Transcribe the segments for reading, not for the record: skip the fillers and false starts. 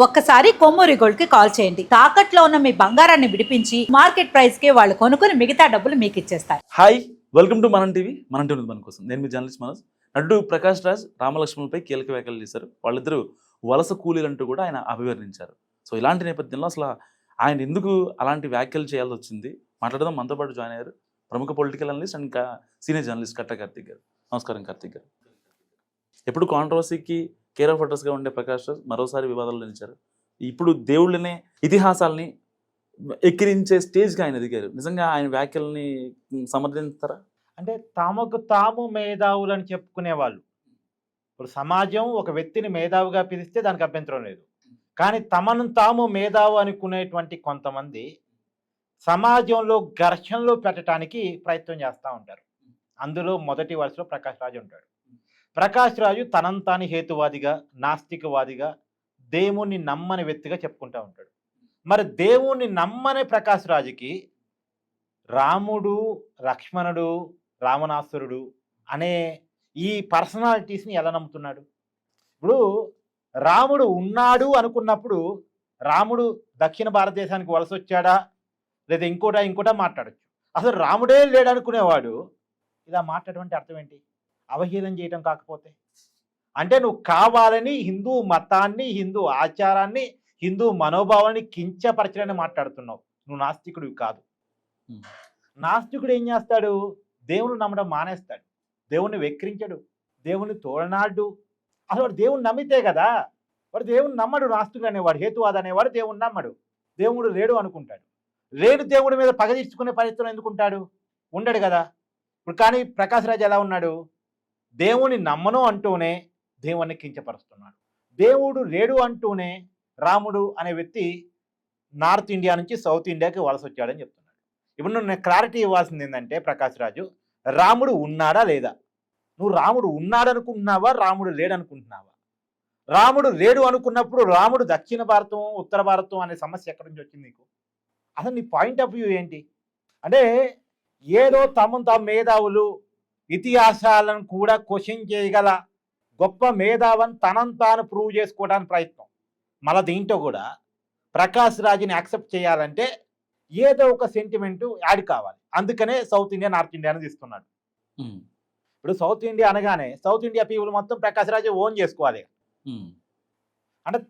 ఒక్కసారి కొమ్మూరి గోల్డ్ కి కాల్ చేయండి. తాకట్లో ఉన్న మీ బంగారాన్ని విడిపించి మార్కెట్ ప్రైస్ కి వాళ్ళు కొనుక్కుని మిగతా డబ్బులు మీకు ఇచ్చేస్తారు. హాయ్, వెల్కమ్ టు మనం టీవీ. మన టీవీ మన కోసం నేను మీ జర్నలిస్ట్ మనోజ్. నటుడు ప్రకాష్ రాజ్ రామలక్ష్మణులపై కీలక వ్యాఖ్యలు చేశారు. వాళ్ళిద్దరూ వలస కూలీలంటూ కూడా ఆయన అభివర్ణించారు. సో ఇలాంటి నేపథ్యంలో అసలు ఆయన ఎందుకు అలాంటి వ్యాఖ్యలు చేయాల్సి వచ్చింది మాట్లాడదాం. మనతో పాటు జాయిన్ అయ్యారు ప్రముఖ political analyst and senior journalist కట్ట కార్తీక్ గారు. నమస్కారం కార్తీక్ గారు. ఎప్పుడు కాంట్రవర్సీకి కేర్ ఆఫ్ అడ్రస్గా ఉండే ప్రకాష్ రాజ్ మరోసారి వివాదాల్లో నిలిచారు. ఇప్పుడు దేవుళ్ళనే ఇతిహాసాలని ఎక్కిరించే స్టేజ్కి ఆయన ఎదిగారు. నిజంగా ఆయన వ్యాఖ్యల్ని సమర్థిస్తారా? అంటే తమకు తాము మేధావులని చెప్పుకునే వాళ్ళు. ఇప్పుడు సమాజం ఒక వ్యక్తిని మేధావుగా పిలిస్తే దానికి అభ్యంతరం లేదు. కానీ తమను తాము మేధావు అనుకునేటువంటి కొంతమంది సమాజంలో ఘర్షణలో పెట్టడానికి ప్రయత్నం చేస్తూ ఉంటారు. అందులో మొదటి వరుసలో ప్రకాష్ రాజు ఉంటాడు. ప్రకాష్ రాజు తనంతాని హేతువాదిగా, నాస్తికవాదిగా, దేవుణ్ణి నమ్మని వ్యక్తిగా చెప్పుకుంటూ ఉంటాడు. మరి దేవుణ్ణి నమ్మని ప్రకాష్ రాజుకి రాముడు, లక్ష్మణుడు, రావణాసురుడు అనే ఈ పర్సనాలిటీస్ని ఎలా నమ్ముతున్నాడు? ఇప్పుడు రాముడు ఉన్నాడు అనుకున్నప్పుడు రాముడు దక్షిణ భారతదేశానికి వలస వచ్చాడా లేదా ఇంకోటా మాట్లాడచ్చు. అసలు రాముడే లేడు అనుకునేవాడు ఇలా మాట్లాడేటువంటి అర్థం ఏంటి? అవహేళన చేయటం కాకపోతే అంటే నువ్వు కావాలని హిందూ మతాన్ని, హిందూ ఆచారాన్ని, హిందూ మనోభావాన్ని కించపరచడని మాట్లాడుతున్నావు. నువ్వు నాస్తికుడివి కాదు. నాస్తికుడు ఏం చేస్తాడు? దేవుని నమ్మడం మానేస్తాడు, దేవుణ్ణి వెక్కిరించడు, దేవుని తోడనాడు. అసలు వాడు దేవుని నమ్మితే కదా. వాడు దేవుని నమ్మడు. నాస్తికుడు అనేవాడు, హేతువాద అనేవాడు దేవుని నమ్మడు. దేవుడు లేడు అనుకుంటాడు. లేడు దేవుడి మీద పగ తీర్చుకునే ప్రయత్నం ఎందుకుంటాడు? ఉండడు కదా. ఇప్పుడు కానీ ప్రకాష్ రాజ్ ఎలా ఉన్నాడు? దేవుని నమ్మను అంటూనే దేవుణ్ణి కించపరుస్తున్నాడు. దేవుడు లేడు అంటూనే రాముడు అనే వ్యక్తి నార్త్ ఇండియా నుంచి సౌత్ ఇండియాకి వలస వచ్చాడని చెప్తున్నాడు. ఇప్పుడు నువ్వు క్లారిటీ ఇవ్వాల్సింది ఏంటంటే ప్రకాష్ రాజు, రాముడు ఉన్నాడా లేదా? నువ్వు రాముడు ఉన్నాడు అనుకుంటున్నావా, రాముడు లేడు అనుకుంటున్నావా? రాముడు లేడు అనుకున్నప్పుడు రాముడు దక్షిణ భారతం, ఉత్తర భారతం అనే సమస్య ఎక్కడి నుంచి వచ్చింది నీకు? అసలు నీ పాయింట్ ఆఫ్ వ్యూ ఏంటి? అంటే ఏదో తాము మేధావులు, ఇతిహాసాలను కూడా క్వశ్చన్ చేయగల గొప్ప మేధావని తనను తాను ప్రూవ్ చేసుకోవడానికి ప్రయత్నం. మళ్ళీ దీంట్లో కూడా ప్రకాష్ రాజుని యాక్సెప్ట్ చేయాలంటే ఏదో ఒక సెంటిమెంట్ యాడ్ కావాలి. అందుకనే సౌత్ ఇండియా, నార్త్ ఇండియాని తీస్తున్నాడు. ఇప్పుడు సౌత్ ఇండియా అనగానే సౌత్ ఇండియా పీపుల్ మొత్తం ప్రకాష్ రాజు ఓన్ చేసుకోవాలి. అంటే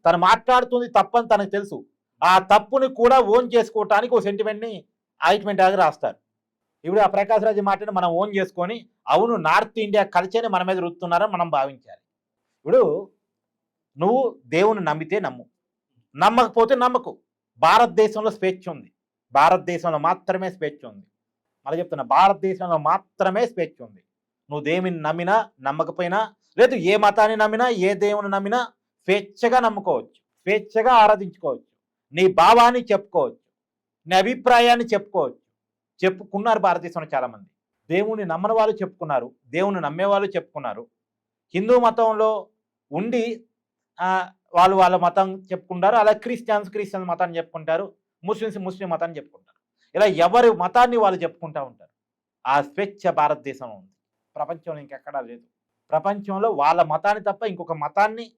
తను మాట్లాడుతుంది తప్పని తనకు తెలుసు. ఆ తప్పుని కూడా ఓన్ చేసుకోవటానికి ఒక సెంటిమెంట్ని ఆయిట్మెంట్ ఆగి రాస్తారు. ఇప్పుడు ఆ ప్రకాష్ రాజు మాటని మనం ఓన్ చేసుకొని అవును నార్త్ ఇండియా కల్చర్ని మన మీద రుతున్నారని మనం భావించాలి. ఇప్పుడు నువ్వు దేవుని నమ్మితే నమ్ము, నమ్మకపోతే నమ్మకు. భారతదేశంలో స్వేచ్ఛ ఉంది. భారతదేశంలో మాత్రమే స్వేచ్ఛ ఉంది. మళ్ళీ చెప్తున్నా, భారతదేశంలో మాత్రమే స్వేచ్ఛ ఉంది. నువ్వు దేవుని నమ్మినా నమ్మకపోయినా, లేదు ఏ మతాన్ని నమ్మినా, ఏ దేవుని నమ్మినా స్వేచ్ఛగా నమ్ముకోవచ్చు, స్వేచ్ఛగా ఆరాధించుకోవచ్చు, నీ భావాన్ని చెప్పుకోవచ్చు, నీ అభిప్రాయాన్ని చెప్పుకోవచ్చు. చెప్పుకున్నారు భారతదేశంలో చాలామంది. దేవుణ్ణి నమ్మని వాళ్ళు చెప్పుకున్నారు, దేవుని నమ్మేవాళ్ళు చెప్పుకున్నారు. హిందూ మతంలో ఉండి వాళ్ళు వాళ్ళ మతం చెప్పుకుంటారు. అలా క్రిస్టియన్స్ మతాన్ని చెప్పుకుంటారు, ముస్లిం మతాన్ని చెప్పుకుంటారు. ఇలా ఎవరి మతాన్ని వాళ్ళు చెప్పుకుంటూ ఉంటారు. ఆ స్వేచ్ఛ భారతదేశంలో ఉంది, ప్రపంచంలో ఇంకెక్కడా లేదు. ప్రపంచంలో వాళ్ళ మతాన్ని తప్ప ఇంకొక మతాన్ని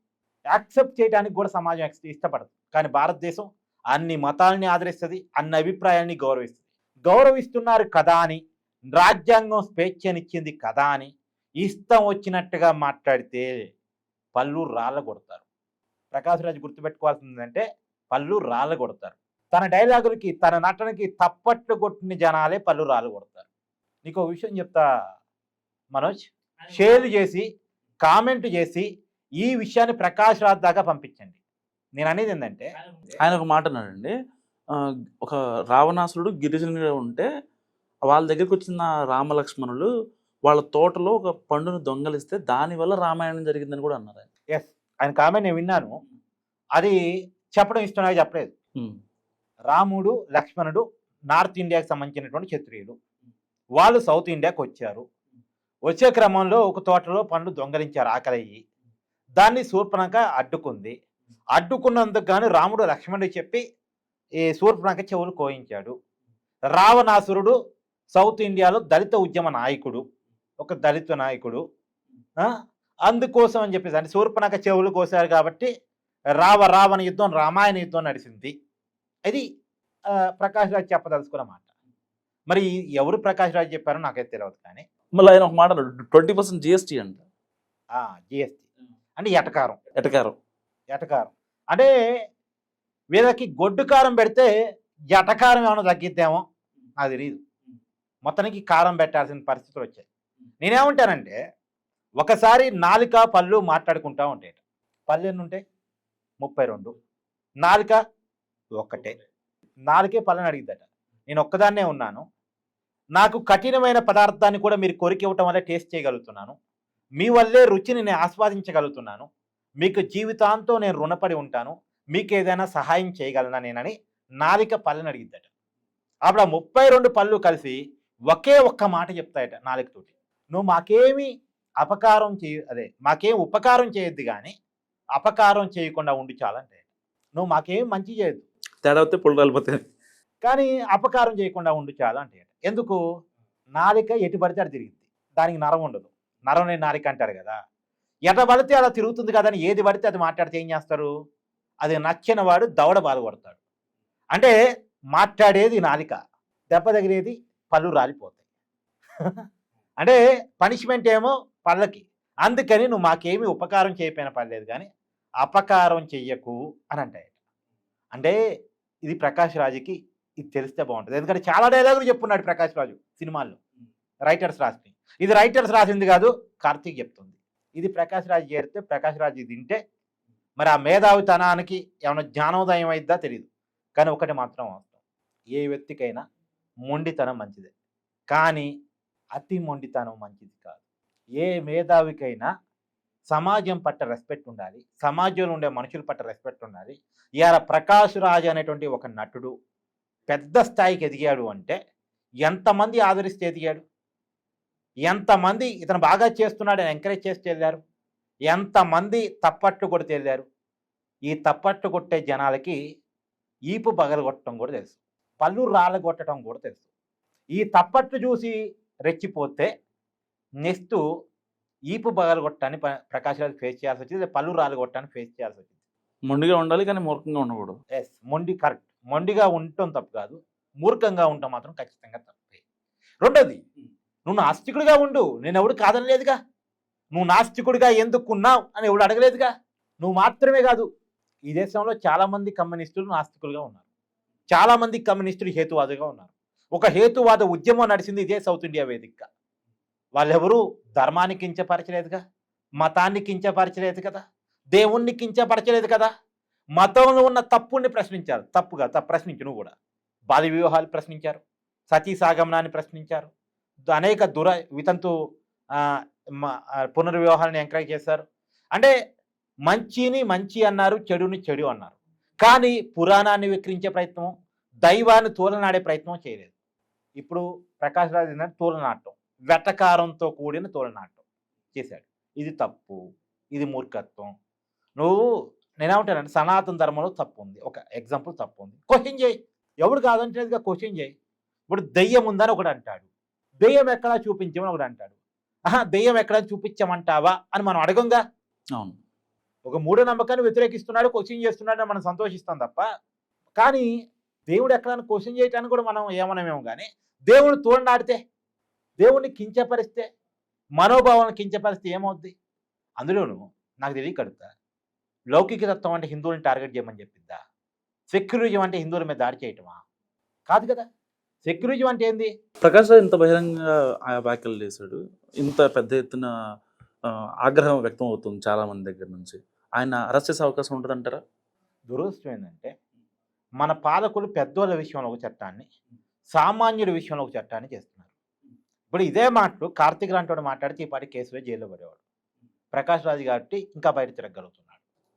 యాక్సెప్ట్ చేయడానికి కూడా సమాజం ఇష్టపడదు. కానీ భారతదేశం అన్ని మతాలని ఆదరిస్తుంది, అన్ని అభిప్రాయాన్ని గౌరవిస్తున్నారు కదా అని, రాజ్యాంగం స్వేచ్ఛనిచ్చింది కదా అని ఇష్టం వచ్చినట్టుగా మాట్లాడితే పళ్ళు రాళ్ళ కొడతారు. ప్రకాష్ రాజు గుర్తుపెట్టుకోవాల్సిందంటే పళ్ళు రాళ్ళ కొడతారు. తన డైలాగులకి, తన నటనకి తప్పట్లు కొట్టిన జనాలే పళ్ళు రాళ్ళు కొడతారు. నీకు ఒక విషయం చెప్తా మనోజ్, షేర్ చేసి కామెంట్ చేసి ఈ విషయాన్ని ప్రకాష్ రాజ్ దాకా పంపించండి. నేను అనేది ఏంటంటే, ఆయన ఒక మాట అన్నాడండి, ఒక రావణాసురుడు గిరిజనుడు ఉంటే వాళ్ళ దగ్గరికి వచ్చిన రామలక్ష్మణులు వాళ్ళ తోటలో ఒక పండును దొంగలిస్తే దానివల్ల రామాయణం జరిగిందని కూడా అన్నారు ఆయన. ఎస్, ఆయన కామెంట్ నేను విన్నాను. అది చెప్పడం ఇష్టం చెప్పలేదు. రాముడు, లక్ష్మణుడు నార్త్ ఇండియాకి సంబంధించినటువంటి క్షత్రియులు. వాళ్ళు సౌత్ ఇండియాకి వచ్చారు. వచ్చే క్రమంలో ఒక తోటలో పండ్లు దొంగలించారు ఆకలయ్యి. దాన్ని శూర్పణఖ అడ్డుకుంది. అడ్డుకున్నందుకు గాను రాముడు లక్ష్మణుడు చెప్పి ఈ శూర్పణఖ చెవులు కోయించాడు. రావణాసురుడు సౌత్ ఇండియాలో దళిత ఉద్యమ నాయకుడు, ఒక దళిత నాయకుడు. అందుకోసం అని చెప్పేసి అంటే శూర్పణఖ చెవులు కోసారు కాబట్టి రావణ యుద్ధం రామాయణ యుద్ధం నడిచింది. ఇది ప్రకాష్ రాజ్ చెప్పదలుచుకున్న మాట. మరి ఎవరు ప్రకాష్ రాజ్ చెప్పారో నాకైతే తెలియదు. కానీ మళ్ళీ ఆయన ఒక మాట 20% GST అంట. జిఎస్టీ అంటే ఎటకారం ఎటకారం. అంటే వీళ్ళకి గొడ్డు కారం పెడితే ఎటకారం ఏమైనా తగ్గిద్దేమో నాకు తెలియదు. మొత్తానికి కారం పెట్టాల్సిన పరిస్థితులు వచ్చాయి. నేనేమంటానంటే ఒకసారి నాలుక పళ్ళు మాట్లాడుకుంటా ఉంటాయి. పళ్ళు ఎన్ని ఉంటాయి? 32. నాలుక ఒక్కటే. నాలుకే పళ్ళని అడిగిద్దట. నేను ఒక్కదాన్నే ఉన్నాను, నాకు కఠినమైన పదార్థాన్ని కూడా మీరు కొరికి ఇవ్వటం వల్ల టేస్ట్ చేయగలుగుతున్నాను, మీ వల్లే రుచిని నేను ఆస్వాదించగలుగుతున్నాను, మీకు జీవితాంతం నేను రుణపడి ఉంటాను, మీకు ఏదైనా సహాయం చేయగలనా నేనని నాలుక పళ్ళని అడిగిద్దట. అప్పుడు ఆ 32 పళ్ళు కలిసి ఒకే ఒక్క మాట చెప్తాయట నాలుకతోటి, నువ్వు మాకేమి మాకేం ఉపకారం చేయొద్దు కానీ అపకారం చేయకుండా ఉండి చాలంటే. నువ్వు మాకేం మంచి చేయొద్దు, తేడా వస్తే పుల్ల రాలిపోతాయి, కానీ అపకారం చేయకుండా ఉండు చాలు అంటే. ఎందుకు? నాలిక ఎటు పడితే అటు తిరిగింది, దానికి నరం ఉండదు. నరం లేని నాలిక అంటారు కదా. ఎట పడితే అలా తిరుగుతుంది కదా అని ఏది పడితే అది మాట్లాడితే ఏం చేస్తారు? అది నచ్చిన వాడు దవడ బాధపడతాడు. అంటే మాట్లాడేది నాలిక, దెబ్బ తగిలేది పళ్ళు రాలిపోతాయి. అంటే పనిష్మెంట్ ఏమో పళ్ళకి. అందుకని నువ్వు మాకేమీ ఉపకారం చేయకపోయినా పర్లేదు కానీ అపకారం చెయ్యకు అని అంటాయి. అంటే ఇది ప్రకాష్ రాజుకి ఇది తెలిస్తే బాగుంటుంది. ఎందుకంటే చాలా డైలాగులు చెప్పున్నాడు ప్రకాష్ రాజు సినిమాల్లో, రైటర్స్ రాసి. ఇది రైటర్స్ రాసింది కాదు, కార్తీక్ చెప్తుంది. ఇది ప్రకాష్ రాజు చేరితే ప్రకాష్ రాజు తింటే మరి ఆ మేధావితనానికి ఏమైనా జ్ఞానోదయం అయిద్దా తెలియదు. కానీ ఒకటి మాత్రం వాస్తవం, ఏ వ్యక్తికైనా మొండితనం మంచిదే, కానీ అతి మొండితనం మంచిది కాదు. ఏ మేధావికైనా సమాజం పట్ల రెస్పెక్ట్ ఉండాలి, సమాజంలో ఉండే మనుషుల పట్ల రెస్పెక్ట్ ఉండాలి. ఇవాళ ప్రకాష్ రాజ్ అనేటువంటి ఒక నటుడు పెద్ద స్థాయికి ఎదిగాడు అంటే ఎంతమంది ఆదరిస్తే ఎదిగాడు, ఎంతమంది ఇతను బాగా చేస్తున్నాడు అని ఎంకరేజ్ చేస్తే వెళ్ళారు, ఎంతమంది తప్పట్లు కొడితే వెళ్ళారు. ఈ తప్పట్లు కొట్టే జనాలకి ఈపు పగలగొట్టడం కూడా తెలుసు, పళ్ళు రాళ్ళగొట్టడం కూడా తెలుసు. ఈ తప్పట్లు చూసి రెచ్చిపోతే నెక్స్ట్ ఈపు పగలగొట్టాన్ని ప్రకాష్ రాజ్ ఫేస్ చేయాల్సి వచ్చింది, పళ్ళు రాళ్ళగొట్టాన్ని ఫేస్ చేయాల్సి వచ్చింది. మొండిగా ఉండాలి కానీ మూర్ఖంగా ఉండకూడదు. ఎస్, మొండి కరెక్ట్. మొండిగా ఉండటం తప్పు కాదు, మూర్ఖంగా ఉండటం మాత్రం ఖచ్చితంగా తప్పే. రెండోది, నువ్వు నాస్తికుడిగా ఉండు, నేను ఎవడు కాదనలేదుగా. నువ్వు నాస్తికుడిగా ఎందుకున్నావు అని ఎవడు అడగలేదుగా. నువ్వు మాత్రమే కాదు, ఈ దేశంలో చాలామంది కమ్యూనిస్టులు నాస్తికులుగా ఉన్నారు, చాలామంది కమ్యూనిస్టులు హేతువాదుగా ఉన్నారు. ఒక హేతువాద ఉద్యమం నడిచింది ఇదే సౌత్ ఇండియా వేదికగా. వాళ్ళెవరూ ధర్మాన్ని కించపరచలేదుగా, మతాన్ని కించపరచలేదు కదా, దేవుణ్ణి కించపరచలేదు కదా. మతంలో ఉన్న తప్పుని ప్రశ్నించారు, తప్పుగా ప్రశ్నించు నువ్వు కూడా. బాల్య వివాహాలు ప్రశ్నించారు, సతీ సాగమనాన్ని ప్రశ్నించారు, అనేక వితంతు పునర్వివాహాలను ఎంకరేజ్ చేశారు. అంటే మంచిని మంచి అన్నారు, చెడుని చెడు అన్నారు. కానీ పురాణాన్ని విక్రించే ప్రయత్నం, దైవాన్ని తూలనాడే ప్రయత్నం చేయలేదు. ఇప్పుడు ప్రకాష్ రాజ్ ఏంటంటే తూలనాటం, వెటకారంతో కూడిన తూలనాటం చేశాడు. ఇది తప్పు, ఇది మూర్ఖత్వం. నేనేమంటానంటే సనాతన ధర్మంలో తప్పు ఉంది, ఒక ఎగ్జాంపుల్ తప్పు ఉంది, క్వశ్చన్ చేయి. ఎవడు కాదంటేదిగా క్వశ్చన్ చేయి. ఇప్పుడు దెయ్యం ఉందని ఒకడు అంటాడు, దెయ్యం ఎక్కడా చూపించమని ఒకడు అంటాడు. దెయ్యం ఎక్కడా చూపించమంటావా అని మనం అడగంగా. అవును, ఒక మూఢనమ్మకాన్ని వ్యతిరేకిస్తున్నాడు, క్వశ్చన్ చేస్తున్నాడు అని మనం సంతోషిస్తాం తప్ప. కానీ దేవుడు ఎక్కడైనా క్వశ్చన్ చేయటానికి కూడా మనం ఏమనమేమో. కానీ దేవుడు తోడనాడితే, దేవుడిని కించపరిస్తే, మనోభావాలను కించపరిస్తే ఏమవుద్ది? అందులోనూ నాకు తెలియకడుగుతా, లౌకిక తత్వం అంటే హిందువులను టార్గెట్ చేయమని చెప్పిద్దా? సెక్యులరిజం అంటే హిందువుల మీద దాడి చేయటమా? కాదు కదా. సెక్యులరిజం అంటే ఏంది? ప్రకాష్ రాజ్ ఇంత బహిరంగంగా ఆ వ్యాఖ్యలు చేశాడు, ఇంత పెద్ద ఎత్తున ఆగ్రహం వ్యక్తం అవుతుంది చాలా మంది దగ్గర నుంచి. ఆయన అరెస్ట్ చేసే అవకాశం ఉంటుంది అంటారా? దురదృష్టం ఏంటంటే మన పాలకులు పెద్దోళ్ళ విషయంలో ఒక చట్టాన్ని, సామాన్యుడి విషయంలో ఒక చట్టాన్ని చేస్తున్నారు. ఇప్పుడు ఇదే మాటలు కార్తీక్ లాంటి మాట్లాడితే ఈ పాటి కేసులో జైల్లో పడేవాడు. ప్రకాష్ రాజ్ కాబట్టి ఇంకా బయట తిరగలుగుతున్నాడు.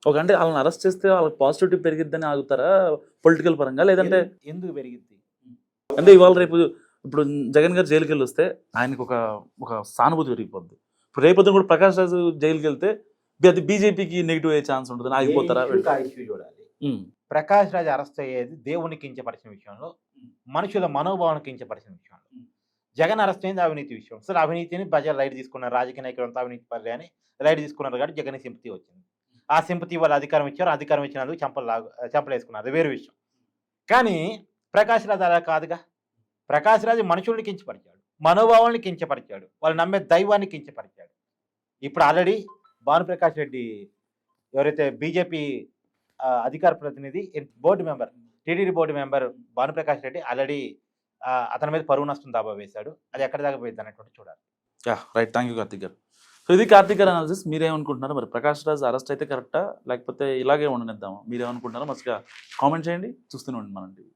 ఒక అంటే వాళ్ళని అరెస్ట్ చేస్తే వాళ్ళకి పాజిటివిటీ పెరిగిద్దని ఆగుతారా పొలిటికల్ పరంగా? లేదంటే ఎందుకు పెరిగిద్ది అంటే ఇవాళ రేపు ఇప్పుడు జగన్ గారు జైలుకి వెళ్ళి వస్తే ఆయనకు ఒక సానుభూతి పెరిగిపోద్ది. ఇప్పుడు రేపొద్దున కూడా ప్రకాష్ రాజ్ జైలుకి వెళ్తే అది బీజేపీకి నెగిటివ్ అయ్యే ఛాన్స్ ఉంటుంది, ఆగిపోతారా? చూడాలి. ప్రకాష్ రాజ్ అరెస్ట్ అయ్యేది దేవుని కించపరిచిన విషయంలో, మనుషుల మనోభావాన్ని కించపరిచిన విషయంలో. జగన్ అరెస్ట్ అయింది అవినీతి విషయం. సరే, అవినీతిని ప్రజలు లైట్ తీసుకున్నారు, రాజకీయ నాయకులు అంతా అవినీతి పర్లే అని లైట్ తీసుకున్నారు కాబట్టి జగన్ సింపతి వచ్చింది. ఆ సింపతి వాళ్ళు అధికారం ఇచ్చారు, అధికారం ఇచ్చినందుకు చెంపలేసుకున్నారు, అది వేరే విషయం. కానీ ప్రకాష్ రాజ్ అలా కాదుగా. ప్రకాష్ రాజ్ మనుషుల్ని కించపరిచాడు, మనోభావాల్ని కించపరిచాడు, వాళ్ళు నమ్మే దైవాన్ని కించపరిచాడు. ఇప్పుడు ఆల్రెడీ భానుప్రకాష్ రెడ్డి ఎవరైతే బీజేపీ అధికార ప్రతినిధి, board member, TTD board member Bhanuprakash Reddy already అతని మీద పరువు నష్టం దాబా వేశాడు. అది ఎక్కడి దాకా పోయింది అనేటువంటి చూడాలి. రైట్, థ్యాంక్ యూ కార్తిక్ గారు. సో ఇది కార్తిక్ గారు అనాలిసిస్. మీరేమనుకుంటున్నారు? మరి ప్రకాష్ రాజ్ అరెస్ట్ అయితే కరెక్టా, లేకపోతే ఇలాగే ఉండనిద్దామా? మీరేమనుకుంటున్నారో మంచిగా కామెంట్ చేయండి. చూస్తూనే ఉండండి మనం టీవీ.